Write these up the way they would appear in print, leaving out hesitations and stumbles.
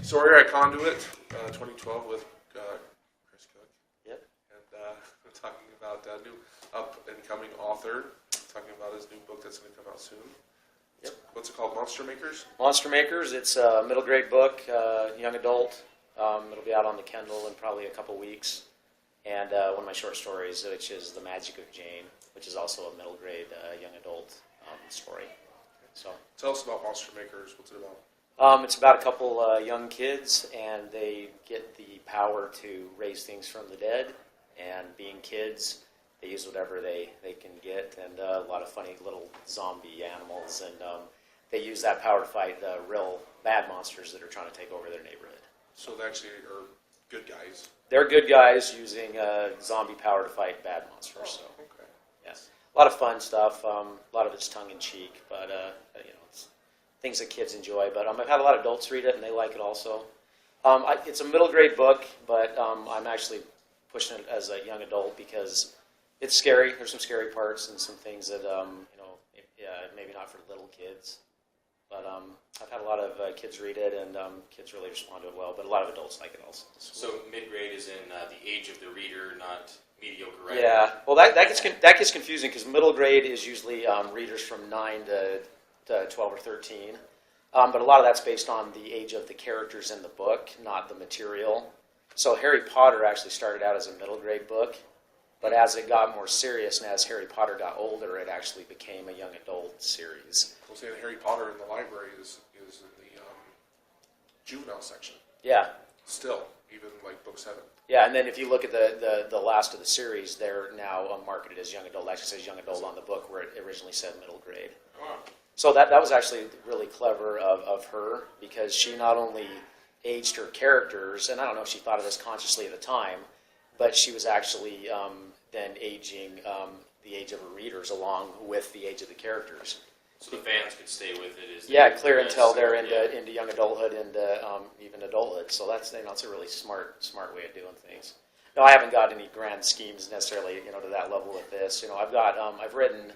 So we're at Conduit, 2012 with Chris Cook. Yep. And we're talking about a new up-and-coming author, talking about his new book that's going to come out soon. Yep. What's it called, Monster Makers? Monster Makers, it's a middle grade book, young adult. It'll be out on the Kindle in probably a couple weeks. And one of my short stories, which is The Magic of Jane, which is also a middle grade young adult story. So Tell us about Monster Makers. What's it about? it's about a couple young kids, and they get the power to raise things from the dead. And being kids, they use whatever they can get, and a lot of funny little zombie animals. And they use that power to fight the real bad monsters that are trying to take over their neighborhood. So they actually are good guys. They're good guys using zombie power to fight bad monsters. So, Okay. yes, a lot of fun stuff. A lot of it's tongue in cheek, but it's things that kids enjoy. But I've had a lot of adults read it, and they like it also. It's a middle grade book, but I'm actually pushing it as a young adult because it's scary. There's some scary parts and some things that maybe not for little kids. But I've had a lot of kids read it, and kids really respond to it well. But a lot of adults like it also. So mid-grade is in the age of the reader, not mediocre, right? Yeah, well, that gets confusing because middle grade is usually readers from 9 to 12 or 13. But a lot of that's based on the age of the characters in the book, not the material. So Harry Potter actually started out as a middle grade book, but as it got more serious and as Harry Potter got older, it actually became a young adult series. We'll say that Harry Potter in the library is in the juvenile section. Yeah. Still, even like book 7. Yeah, and then if you look at the last of the series, they're now marketed as young adult. It actually says young adult on the book where it originally said middle grade. Wow. So that was actually really clever of her because she not only aged her characters, and I don't know if she thought of this consciously at the time, but she was actually then aging the age of her readers along with the age of the characters. So the fans could stay with it. Clear until they're into young adulthood and even adulthood. So that's it's a really smart way of doing things. No, I haven't got any grand schemes necessarily to that level with this. I've written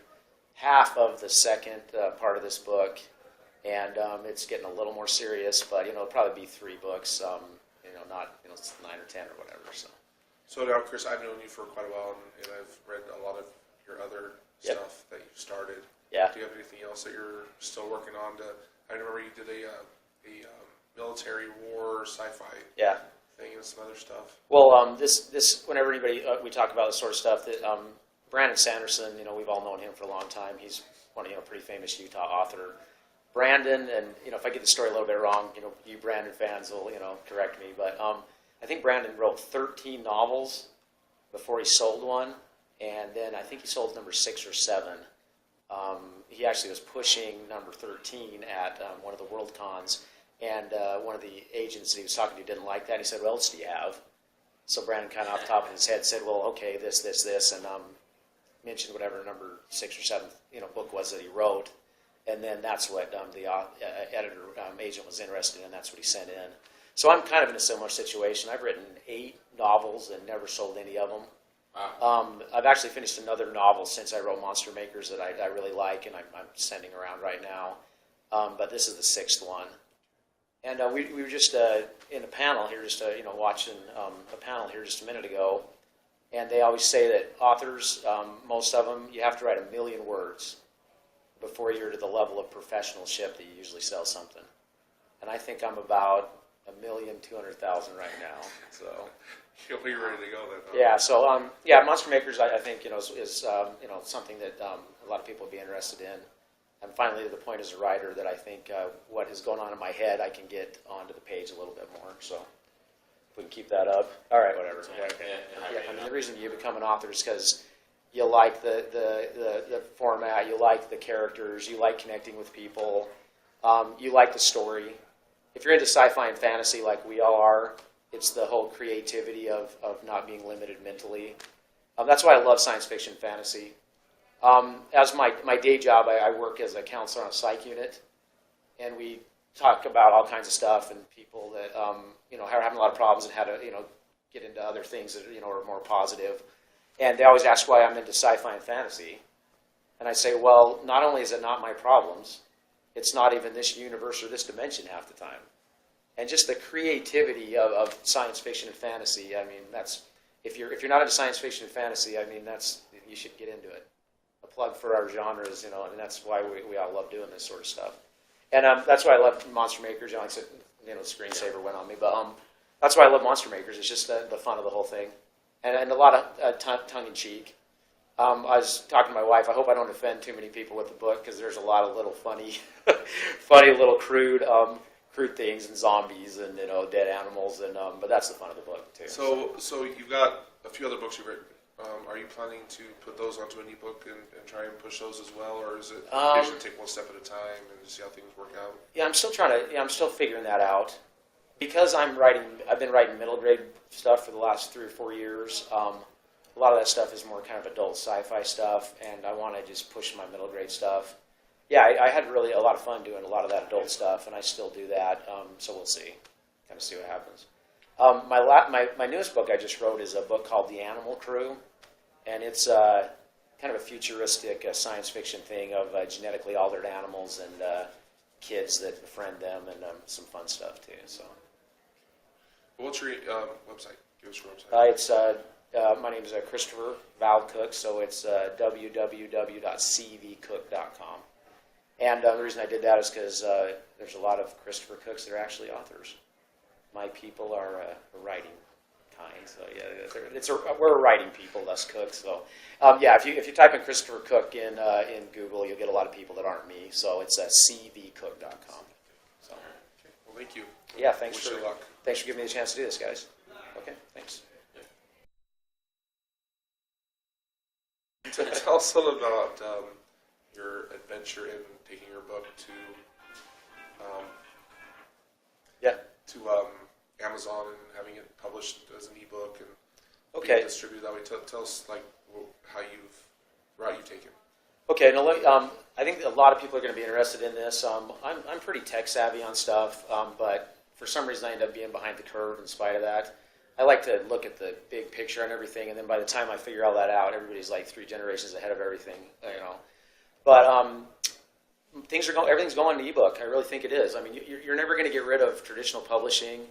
half of the second part of this book, and it's getting a little more serious. But it'll probably be 3 books. Not 9 or 10 or whatever. So now, Chris, I've known you for quite a while, and I've read a lot of your other stuff that you've started. Yeah. Do you have anything else that you're still working on? I remember you did a military war sci-fi thing and some other stuff. Well, this whenever anybody we talk about this sort of stuff, that Brandon Sanderson, we've all known him for a long time. He's one of pretty famous Utah author. Brandon, and if I get the story a little bit wrong, you Brandon fans will correct me, but I think Brandon wrote 13 novels before he sold one, and then I think he sold number 6 or 7. He actually was pushing number 13 at one of the World Cons, and one of the agents that he was talking to didn't like that. He said, "What else do you have?" So Brandon kind of off the top of his head said, "Well, okay, this, and mentioned whatever number 6 or 7 book was that he wrote, and then that's what the editor agent was interested in. That's what he sent in. So I'm kind of in a similar situation. I've written 8 novels and never sold any of them. I've actually finished another novel since I wrote Monster Makers that I really like, and I'm sending around right now. But this is the 6th one. And we were just in a panel here, just watching a panel here just a minute ago. And they always say that authors, most of them, you have to write 1 million words before you're to the level of professionalship that you usually sell something. And I think I'm about 1,200,000 right now. So. You'll be ready to go then. Huh? Yeah, so Monster Makers, I think is something that a lot of people would be interested in. I'm finally to the point as a writer that I think what is going on in my head, I can get onto the page a little bit more. So if we can keep that up, all right, whatever. The reason you become an author is because you like the format, you like the characters, you like connecting with people, you like the story. If you're into sci-fi and fantasy like we all are, it's the whole creativity of not being limited mentally. That's why I love science fiction and fantasy. As my day job, I work as a counselor on a psych unit, and we talk about all kinds of stuff and people that are having a lot of problems and how to get into other things that are more positive. And they always ask why I'm into sci-fi and fantasy, And I say, well, not only is it not my problems, it's not even this universe or this dimension half the time. And just the creativity of science fiction and fantasy, I mean, that's, if you're not into science fiction and fantasy, I mean, you should get into it. A plug for our genres, you know, and that's why we all love doing this sort of stuff. And that's why I love Monster Makers. You know, like I said, you know, the screensaver went on me, but that's why I love Monster Makers. It's just the fun of the whole thing, and a lot of tongue-in-cheek. I was talking to my wife. I hope I don't offend too many people with the book because there's a lot of little funny, funny little crude things and zombies and, you know, dead animals, and but that's the fun of the book too. So you've got a few other books you've written. Are you planning to put those onto an ebook and try and push those as well, or is it you should take one step at a time and see how things work out? Yeah, I'm still figuring that out because I've been writing middle grade stuff for the last 3 or 4 years. A lot of that stuff is more kind of adult sci-fi stuff, and I want to just push my middle grade stuff. Yeah, I had really a lot of fun doing a lot of that adult stuff, and I still do that. So we'll see, kind of see what happens. My newest book I just wrote is a book called The Animal Crew, and it's kind of a futuristic science fiction thing of genetically altered animals and kids that befriend them, and some fun stuff too. So, what's your website? Give us your website. It's my name is Christopher Val Cook, so it's www.cvcook.com. And the reason I did that is because there's a lot of Christopher Cooks that are actually authors. My people are a writing kind, so yeah, we're a writing people, less cooks. So yeah, if you type in Christopher Cook in Google, you'll get a lot of people that aren't me. So it's cvcook.com. So okay. Well, thank you. Yeah, Wish you luck. Thanks for giving me the chance to do this, guys. Okay, thanks. Tell us a little about your adventure in taking your book to Amazon and having it published as an ebook and being distributed that way. Tell us like how route you've taken. Okay, now I think a lot of people are going to be interested in this. I'm pretty tech savvy on stuff, but for some reason I end up being behind the curve in spite of that. I like to look at the big picture and everything, and then by the time I figure all that out, everybody's like 3 generations ahead of everything, you know. But everything's going to ebook. I really think it is. I mean, you're never going to get rid of traditional publishing.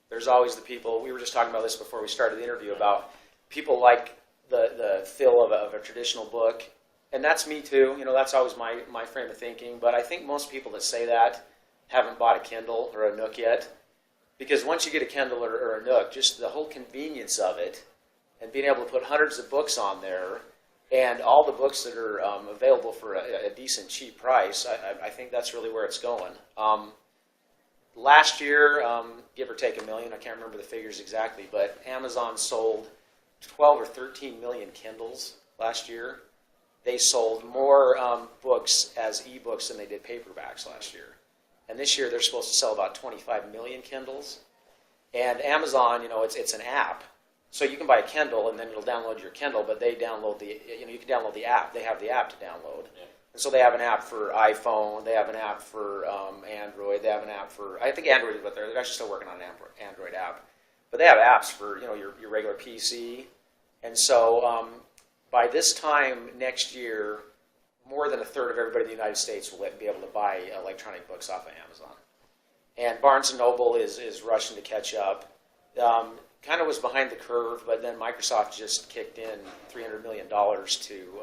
There's always the people. We were just talking about this before we started the interview about people like the feel of a traditional book, and that's me too. You know, that's always my frame of thinking. But I think most people that say that haven't bought a Kindle or a Nook yet. Because once you get a Kindle or a Nook, just the whole convenience of it and being able to put hundreds of books on there and all the books that are available for a decent, cheap price, I think that's really where it's going. Last year, give or take 1 million, I can't remember the figures exactly, but Amazon sold 12 or 13 million Kindles last year. They sold more books as ebooks than they did paperbacks last year. And this year they're supposed to sell about 25 million Kindles. And Amazon, you know, it's an app. So you can buy a Kindle and then it'll download your Kindle, but they download you can download the app. They have the app to download. Yeah. And so they have an app for iPhone, they have an app for Android, they have an app for, I think Android is what they're actually still working on an Android app. But they have apps for, you know, your regular PC. And so by this time next year, more than 1/3 of everybody in the United States will be able to buy electronic books off of Amazon. And Barnes & Noble is rushing to catch up. Kind of was behind the curve, but then Microsoft just kicked in $300 million to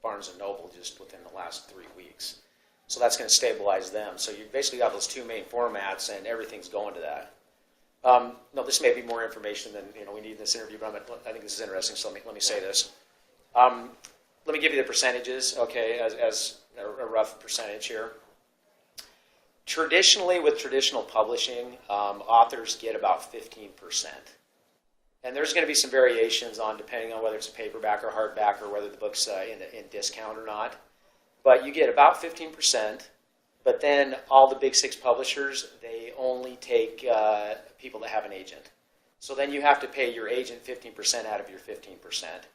Barnes & Noble just within the last 3 weeks. So that's going to stabilize them. So you basically got those 2 main formats, and everything's going to that. No, this may be more information than we need in this interview, but I think this is interesting, so let me say this. Let me give you the percentages, okay, as a rough percentage here. Traditionally, with traditional publishing, authors get about 15%. And there's going to be some variations on depending on whether it's a paperback or hardback or whether the book's in discount or not. But you get about 15%. But then all the big 6 publishers, they only take people that have an agent. So then you have to pay your agent 15% out of your 15%.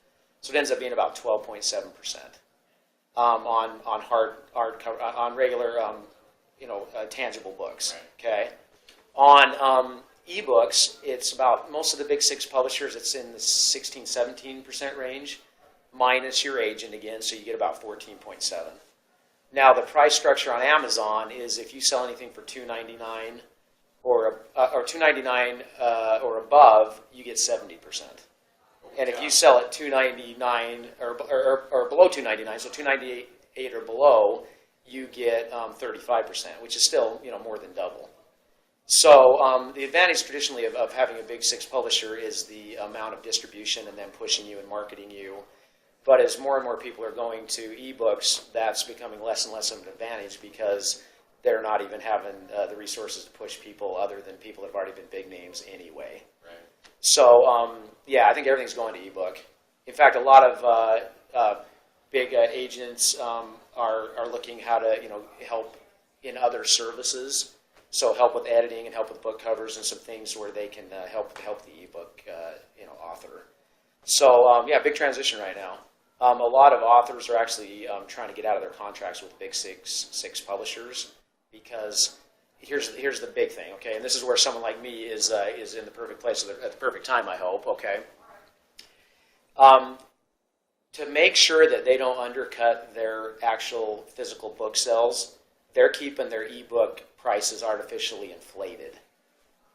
So it ends up being about 12.7% on regular tangible books. Okay, on ebooks, it's about most of the big 6 publishers. It's in the 16-17% range, minus your agent again, so you get about 14.7. Now the price structure on Amazon is if you sell anything for $2.99 or $2.99 or above, you get 70%. And if you sell at $2.99 or below $2.99, so $2.98 or below, you get 35%, which is still more than double. So the advantage traditionally of having a big six publisher is the amount of distribution and them pushing you and marketing you. But as more and more people are going to ebooks, that's becoming less and less of an advantage because they're not even having the resources to push people other than people that have already been big names anyway. Right. So yeah, I think everything's going to ebook. In fact, a lot of big agents are looking how to help in other services. So help with editing and help with book covers and some things where they can help the ebook author. So yeah, big transition right now. A lot of authors are actually trying to get out of their contracts with big six publishers because here's the big thing, okay? And this is where someone like me is in the perfect place at the perfect time, I hope, okay? To make sure that they don't undercut their actual physical book sales, they're keeping their ebook prices artificially inflated.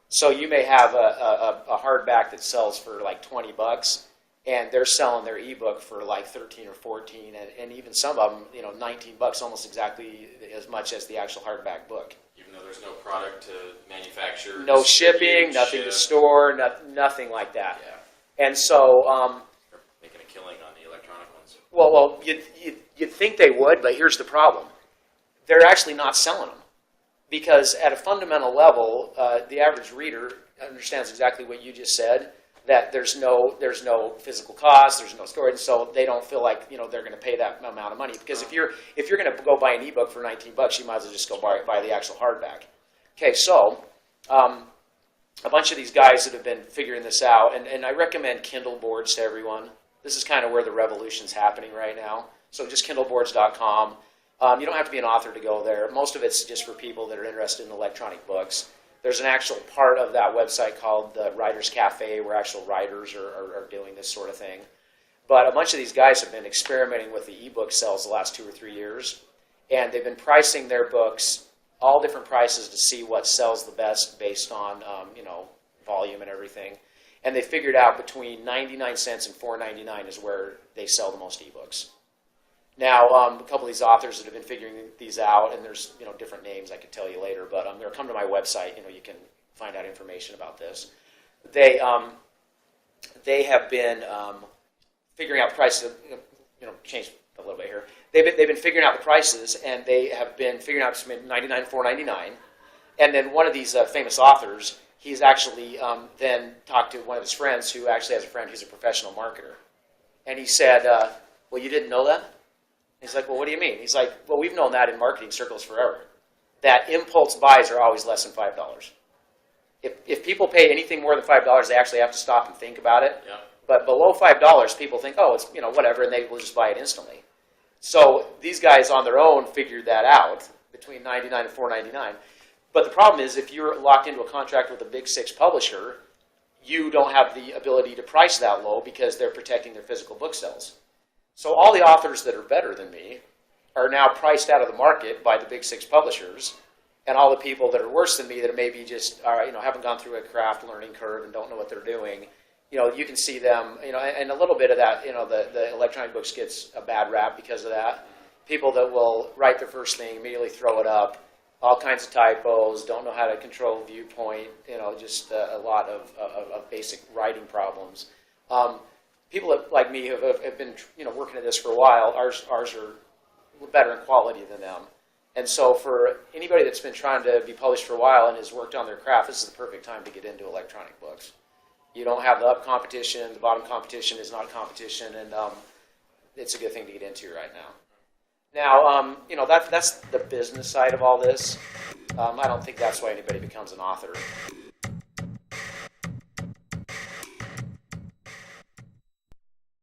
So you may have a hardback that sells for like $20, and they're selling their ebook for like 13 or 14, and even some of them, $19, almost exactly as much as the actual hardback book. Even though there's no product to manufacture, no shipping, nothing to store, nothing like that. Yeah. And so they're making a killing on the electronic ones. Well, you'd think they would, but here's the problem: they're actually not selling them. Because at a fundamental level, the average reader understands exactly what you just said, that there's no physical cost, there's no storage, so they don't feel like they're going to pay that amount of money. Because if you're going to go buy an ebook for $19, you might as well just go buy the actual hardback. Okay, so a bunch of these guys that have been figuring this out, and I recommend Kindle boards to everyone. This is kind of where the revolution's happening right now. So just kindleboards.com. You don't have to be an author to go there. Most of it's just for people that are interested in electronic books. There's an actual part of that website called the Writers Cafe where actual writers are doing this sort of thing. But a bunch of these guys have been experimenting with the ebook sales the last 2 or 3 years. And they've been pricing their books, all different prices to see what sells the best based on volume and everything. And they figured out between 99 cents and $4.99 is where they sell the most ebooks. Now, a couple of these authors that have been figuring these out, and there's different names I could tell you later, but they'll come to my website. You can find out information about this. They have been figuring out prices. Change a little bit here. They've been figuring out the prices, and they have been figuring out between $99 and $4.99. And then one of these famous authors, he's actually then talked to one of his friends who actually has a friend who's a professional marketer, and he said, "Well, you didn't know that?" He's like, "Well, what do you mean?" He's like, "Well, we've known that in marketing circles forever, that impulse buys are always less than $5. If people pay anything more than $5, they actually have to stop and think about it. Yeah. But below $5, people think, oh, it's whatever, and they will just buy it instantly." So these guys on their own figured that out between $99 and $4.99. But the problem is, if you're locked into a contract with a big six publisher, you don't have the ability to price that low because they're protecting their physical book sales. So all the authors that are better than me are now priced out of the market by the big six publishers, and all the people that are worse than me that maybe just haven't gone through a craft learning curve and don't know what they're doing, you can see them, and a little bit of that, the electronic books gets a bad rap because of that. People that will write their first thing, immediately throw it up, all kinds of typos, don't know how to control viewpoint, just a lot of basic writing problems. People like me who have been working at this for a while, ours are better in quality than them. And so for anybody that's been trying to be published for a while and has worked on their craft, this is the perfect time to get into electronic books. You don't have the up competition, the bottom competition is not competition, and it's a good thing to get into right now. Now, that's the business side of all this. I don't think that's why anybody becomes an author.